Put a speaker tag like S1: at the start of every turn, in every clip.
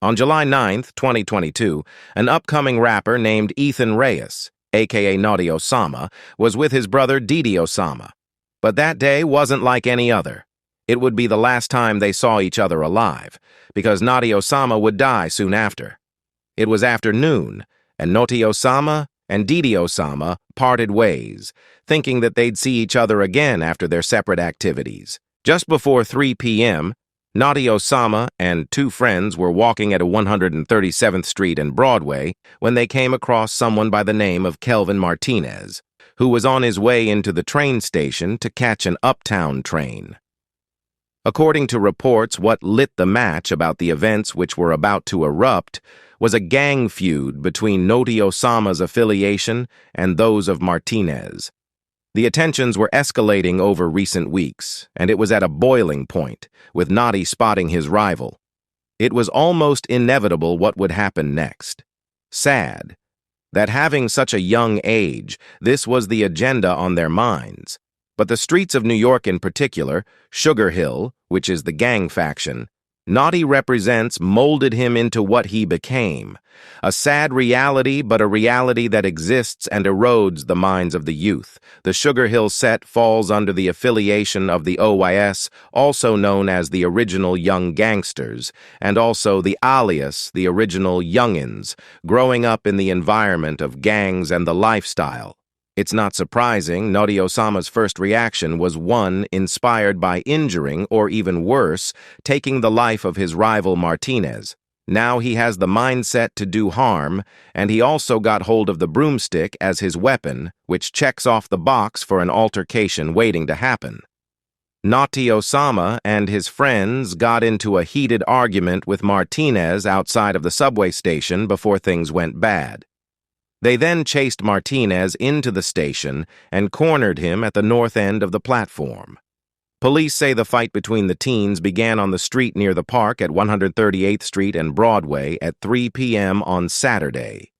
S1: On July 9th, 2022, an upcoming rapper named Ethan Reyes, aka Notti Osama, was with his brother Didi Osama. But that day wasn't like any other. It would be the last time they saw each other alive, because Notti Osama would die soon after. It was afternoon, and Notti Osama and Didi Osama parted ways, thinking that they'd see each other again after their separate activities. Just before 3 p.m., Notti Osama and two friends were walking at 137th Street and Broadway when they came across someone by the name of Kelvin Martinez, who was on his way into the train station to catch an uptown train. According to reports, what lit the match about the events which were about to erupt was a gang feud between Notti Osama's affiliation and those of Martinezs. The attentions were escalating over recent weeks, and it was at a boiling point, with Nauy spotting his rival. It was almost inevitable what would happen next. Sad that having such a young age, this was the agenda on their minds. But the streets of New York in particular, Sugar Hill, which is the gang faction, Naughty represents, molded him into what he became. A sad reality, but a reality that exists and erodes the minds of the youth. The Sugar Hill set falls under the affiliation of the OYS, also known as the original Young Gangsters, and also the alias, the original Youngins, growing up in the environment of gangs and the lifestyle. It's not surprising Notti Osama's first reaction was one inspired by injuring, or even worse, taking the life of his rival Martinez. Now he has the mindset to do harm, and he also got hold of the broomstick as his weapon, which checks off the box for an altercation waiting to happen. Notti Osama and his friends got into a heated argument with Martinez outside of the subway station before things went bad. They then chased Martinez into the station and cornered him at the north end of the platform. Police say the fight between the teens began on the street near the park at 138th Street and Broadway at 3 p.m. on Saturday.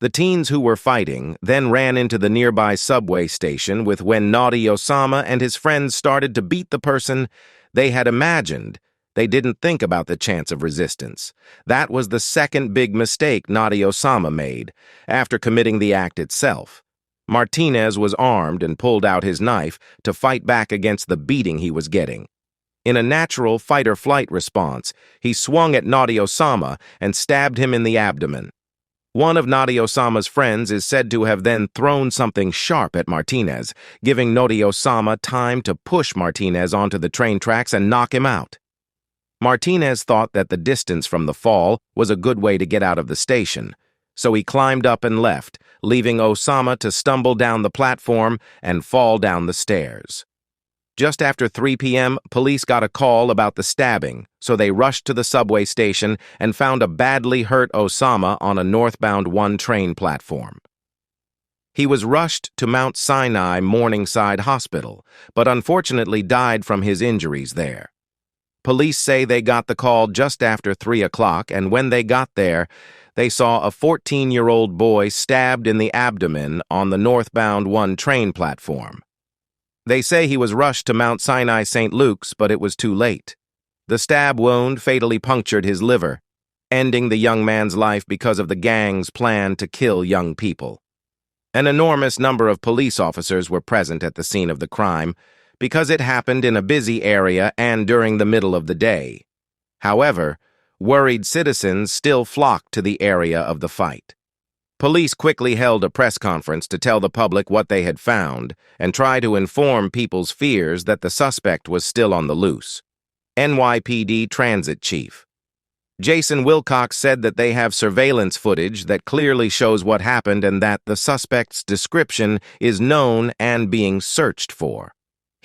S1: The teens who were fighting then ran into the nearby subway station when Notti Osama and his friends started to beat the person they had imagined. They didn't think about the chance of resistance. That was the second big mistake Notti Osama made, after committing the act itself. Martinez was armed and pulled out his knife to fight back against the beating he was getting. In a natural fight-or-flight response, he swung at Notti Osama and stabbed him in the abdomen. One of Notti Osama's friends is said to have then thrown something sharp at Martinez, giving Notti Osama time to push Martinez onto the train tracks and knock him out. Martinez thought that the distance from the fall was a good way to get out of the station, so he climbed up and left, leaving Osama to stumble down the platform and fall down the stairs. Just after 3 p.m., police got a call about the stabbing, so they rushed to the subway station and found a badly hurt Osama on a northbound 1 train platform. He was rushed to Mount Sinai Morningside Hospital, but unfortunately died from his injuries there. Police say they got the call just after 3 o'clock, and when they got there, they saw a 14-year-old boy stabbed in the abdomen on the northbound 1 train platform. They say he was rushed to Mount Sinai St. Luke's, but it was too late. The stab wound fatally punctured his liver, ending the young man's life because of the gang's plan to kill young people. An enormous number of police officers were present at the scene of the crime, because it happened in a busy area and during the middle of the day. However, worried citizens still flocked to the area of the fight. Police quickly held a press conference to tell the public what they had found and try to inform people's fears that the suspect was still on the loose. NYPD Transit Chief Jason Wilcox said that they have surveillance footage that clearly shows what happened and that the suspect's description is known and being searched for.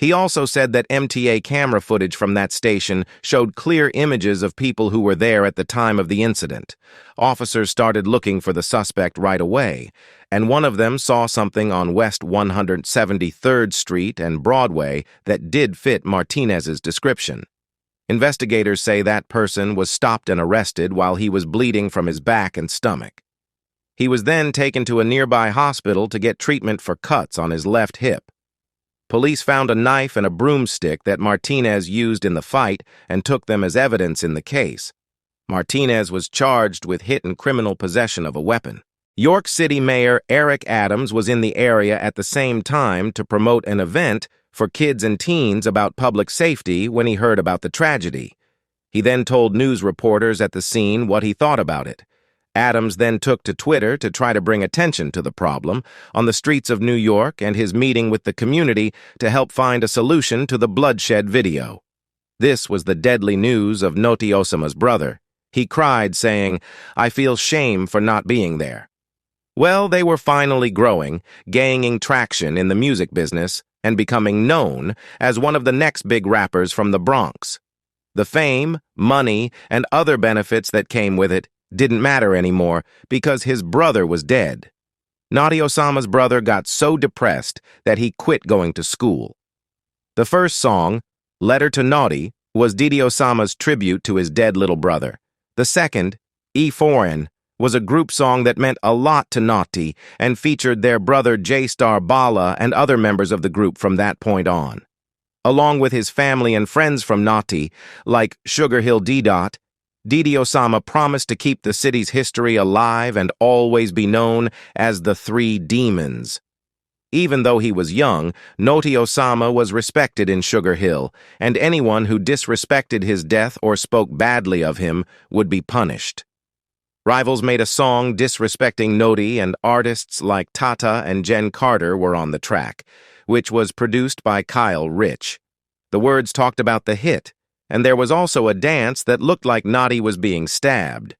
S1: He also said that MTA camera footage from that station showed clear images of people who were there at the time of the incident. Officers started looking for the suspect right away, and one of them saw something on West 173rd Street and Broadway that did fit Martinez's description. Investigators say that person was stopped and arrested while he was bleeding from his back and stomach. He was then taken to a nearby hospital to get treatment for cuts on his left hip. Police found a knife and a broomstick that Martinez used in the fight and took them as evidence in the case. Martinez was charged with hit and criminal possession of a weapon. York City Mayor Eric Adams was in the area at the same time to promote an event for kids and teens about public safety when he heard about the tragedy. He then told news reporters at the scene what he thought about it. Adams then took to Twitter to try to bring attention to the problem on the streets of New York and his meeting with the community to help find a solution to the bloodshed video. This was the deadly news of Notti Osama's brother. He cried, saying, "I feel shame for not being there." Well, they were finally growing, gaining traction in the music business, and becoming known as one of the next big rappers from the Bronx. The fame, money, and other benefits that came with it didn't matter anymore because his brother was dead. Notti Osama's brother got so depressed that he quit going to school. The first song, Letter to Naughty, was Didi Osama's tribute to his dead little brother. The second, Foreign, was a group song that meant a lot to Naughty and featured their brother J-Star Bala and other members of the group from that point on. Along with his family and friends from Naughty, like Sugar Hill D-Dot, Didi Osama promised to keep the city's history alive and always be known as the Three Demons. Even though he was young, Notti Osama was respected in Sugar Hill, and anyone who disrespected his death or spoke badly of him would be punished. Rivals made a song disrespecting Notti, and artists like Tata and Jen Carter were on the track, which was produced by Kyle Rich. The words talked about the hit, and there was also a dance that looked like Naughty was being stabbed.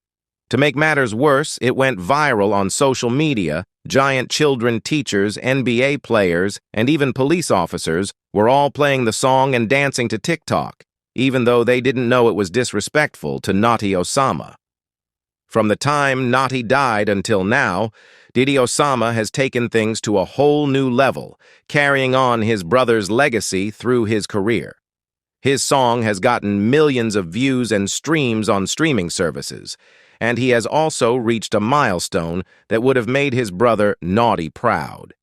S1: To make matters worse, it went viral on social media. Giant children, teachers, NBA players, and even police officers were all playing the song and dancing to TikTok, even though they didn't know it was disrespectful to Notti Osama. From the time Naughty died until now, Didi Osama has taken things to a whole new level, carrying on his brother's legacy through his career. His song has gotten millions of views and streams on streaming services, and he has also reached a milestone that would have made his brother Naughty proud.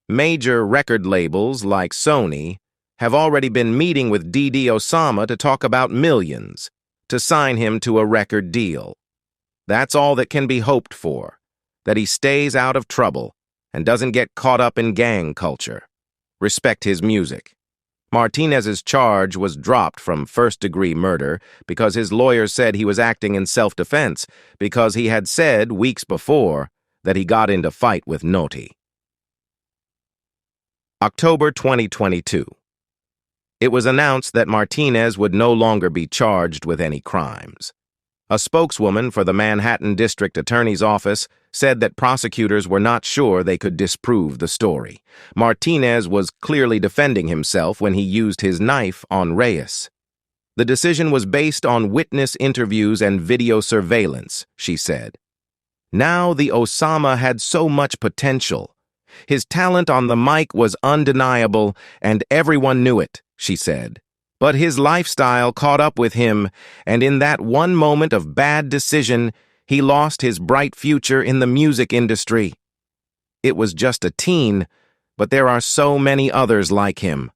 S1: Major record labels like Sony have already been meeting with Didi Osama to talk about millions, to sign him to a record deal. That's all that can be hoped for, that he stays out of trouble and doesn't get caught up in gang culture. Respect his music. Martinez's charge was dropped from first-degree murder because his lawyer said he was acting in self-defense because he had said weeks before that he got into fight with Naughty. October 2022. It was announced that Martinez would no longer be charged with any crimes. A spokeswoman for the Manhattan District Attorney's Office said that prosecutors were not sure they could disprove the story. Martinez was clearly defending himself when he used his knife on Reyes. The decision was based on witness interviews and video surveillance, she said. Now the Osama had so much potential. His talent on the mic was undeniable, and everyone knew it, she said. But his lifestyle caught up with him, and in that one moment of bad decision, he lost his bright future in the music industry. It was just a teen, but there are so many others like him.